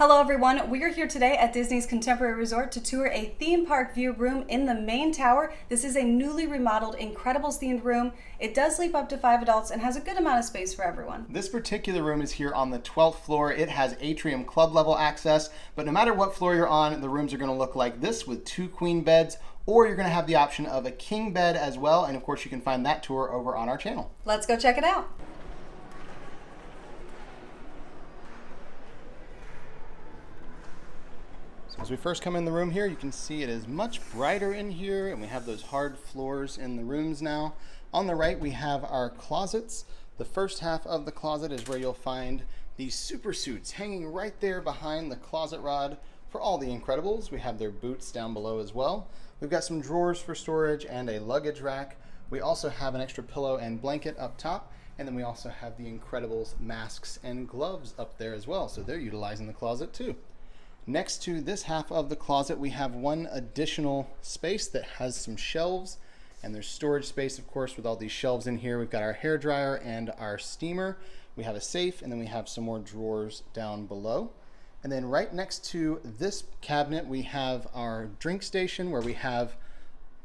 Hello everyone, we are here today at Disney's Contemporary Resort to tour a theme park view room in the main tower. This is a newly remodeled Incredibles themed room. It does sleep up to 5 adults and has a good amount of space for everyone. This particular room is here on the 12th floor. It has atrium club level access, but no matter what floor you're on, the rooms are going to look like this with 2 queen beds, or you're going to have the option of a king bed as well, and of course you can find that tour over on our channel. Let's go check it out. As we first come in the room here, you can see it is much brighter in here, and we have those hard floors in the rooms now. On the right, we have our closets. The first half of the closet is where you'll find these super suits hanging right there behind the closet rod for all the Incredibles. We have their boots down below as well. We've got some drawers for storage and a luggage rack. We also have an extra pillow and blanket up top, and then we also have the Incredibles masks and gloves up there as well, so they're utilizing the closet too. Next to this half of the closet, we have one additional space that has some shelves, and there's storage space, of course, with all these shelves in here. We've got our hair dryer and our steamer. We have a safe, and then we have some more drawers down below. And then right next to this cabinet, we have our drink station where we have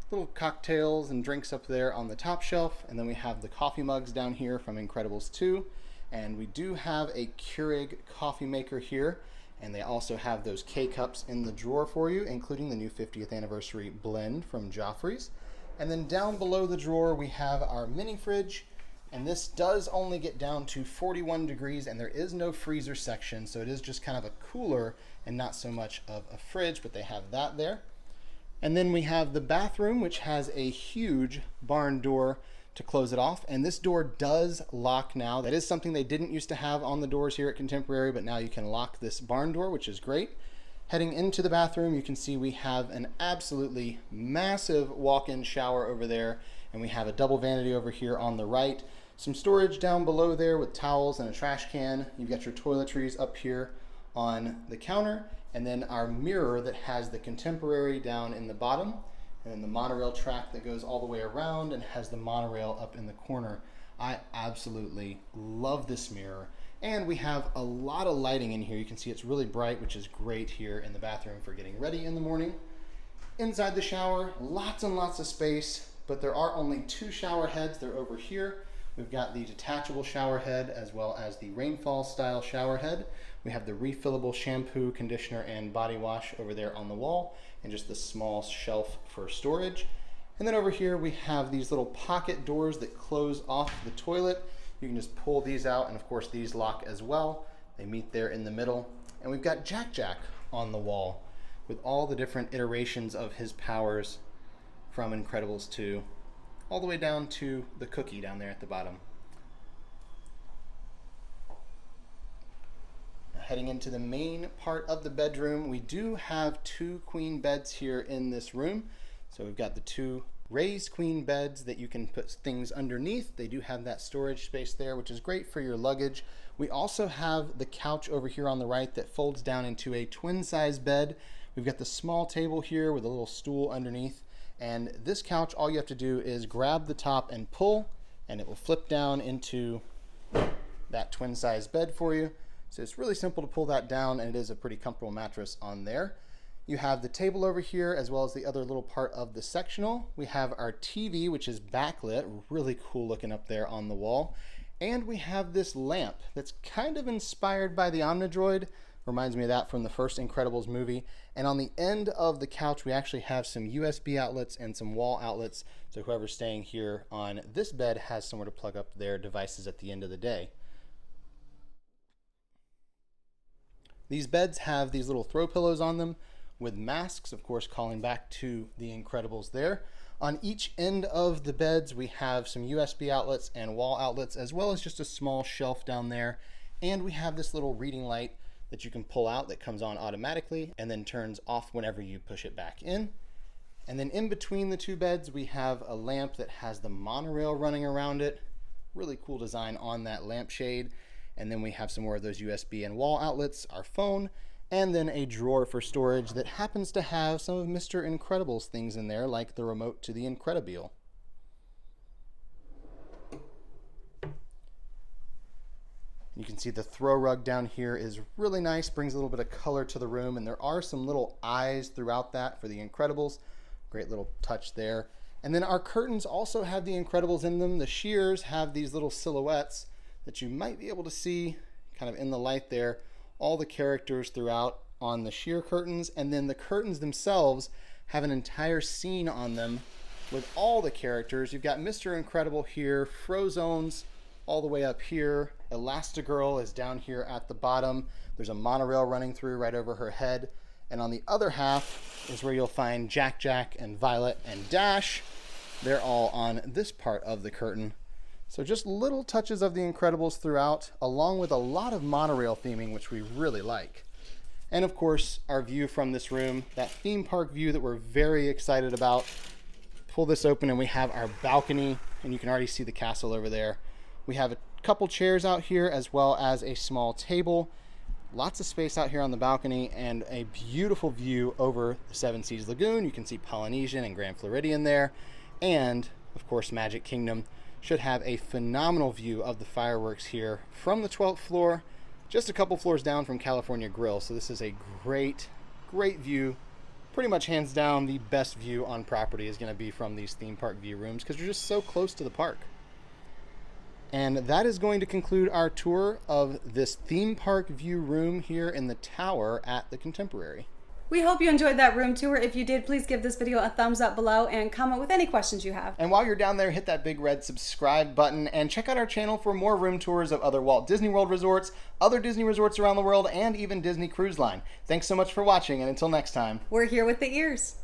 little cocktails and drinks up there on the top shelf. And then we have the coffee mugs down here from Incredibles 2. And we do have a Keurig coffee maker here. And they also have those K-Cups in the drawer for you, including the new 50th anniversary blend from Joffrey's. And then down below the drawer, we have our mini fridge. And this does only get down to 41 degrees, and there is no freezer section. So it is just kind of a cooler and not so much of a fridge, but they have that there. And then we have the bathroom, which has a huge barn door to close it off, and this door does lock now. That is something they didn't used to have on the doors here at Contemporary, but now you can lock this barn door, which is great. Heading into the bathroom, you can see we have an absolutely massive walk-in shower over there, and we have a double vanity over here on the right. Some storage down below there with towels and a trash can. You've got your toiletries up here on the counter, and then our mirror that has the Contemporary down in the bottom, and then the monorail track that goes all the way around and has the monorail up in the corner. I absolutely love this mirror. And we have a lot of lighting in here. You can see it's really bright, which is great here in the bathroom for getting ready in the morning. Inside the shower, lots and lots of space, but there are only 2 shower heads. They're over here. We've got the detachable shower head as well as the rainfall style shower head. We have the refillable shampoo, conditioner, and body wash over there on the wall, and just the small shelf for storage. And then over here we have these little pocket doors that close off the toilet. You can just pull these out, and of course these lock as well. They meet there in the middle. And we've got Jack on the wall with all the different iterations of his powers from Incredibles 2, all the way down to the cookie down there at the bottom. Heading into the main part of the bedroom, we do have 2 queen beds here in this room. So we've got the 2 raised queen beds that you can put things underneath. They do have that storage space there, which is great for your luggage. We also have the couch over here on the right that folds down into a twin size bed. We've got the small table here with a little stool underneath. And this couch, all you have to do is grab the top and pull, and it will flip down into that twin size bed for you. So it's really simple to pull that down, and it is a pretty comfortable mattress on there. You have the table over here as well as the other little part of the sectional. We have our TV, which is backlit, really cool looking up there on the wall. And we have this lamp that's kind of inspired by the Omnidroid. Reminds me of that from the first Incredibles movie. And on the end of the couch, we actually have some USB outlets and some wall outlets. So whoever's staying here on this bed has somewhere to plug up their devices at the end of the day. These beds have these little throw pillows on them with masks, of course, calling back to the Incredibles there. On each end of the beds, we have some USB outlets and wall outlets, as well as just a small shelf down there. And we have this little reading light that you can pull out that comes on automatically and then turns off whenever you push it back in. And then in between the 2 beds, we have a lamp that has the monorail running around it. Really cool design on that lampshade. And then we have some more of those USB and wall outlets, our phone, and then a drawer for storage that happens to have some of Mr. Incredible's things in there, like the remote to the Incredibile. You can see the throw rug down here is really nice, brings a little bit of color to the room, and there are some little eyes throughout that for the Incredibles. Great little touch there. And then our curtains also have the Incredibles in them. The sheers have these little silhouettes that you might be able to see kind of in the light there, all the characters throughout on the sheer curtains, and then the curtains themselves have an entire scene on them with all the characters. You've got Mr. Incredible here, Frozone's all the way up here, Elastigirl is down here at the bottom. There's a monorail running through right over her head, and on the other half is where you'll find Jack Jack and Violet and Dash. They're all on this part of the curtain. So just little touches of the Incredibles throughout, along with a lot of monorail theming, which we really like. And of course, our view from this room, that theme park view that we're very excited about. Pull this open and we have our balcony, and you can already see the castle over there. We have a couple chairs out here as well as a small table. Lots of space out here on the balcony and a beautiful view over the Seven Seas Lagoon. You can see Polynesian and Grand Floridian there. And of course, Magic Kingdom should have a phenomenal view of the fireworks here from the 12th floor, just a couple floors down from California Grill. So this is a great, great view. Pretty much hands down the best view on property is going to be from these theme park view rooms because you're just so close to the park. And that is going to conclude our tour of this theme park view room here in the tower at the Contemporary. We hope you enjoyed that room tour. If you did, please give this video a thumbs up below and comment with any questions you have. And while you're down there, hit that big red subscribe button and check out our channel for more room tours of other Walt Disney World resorts, other Disney resorts around the world, and even Disney Cruise Line. Thanks so much for watching, and until next time. We're here with the ears.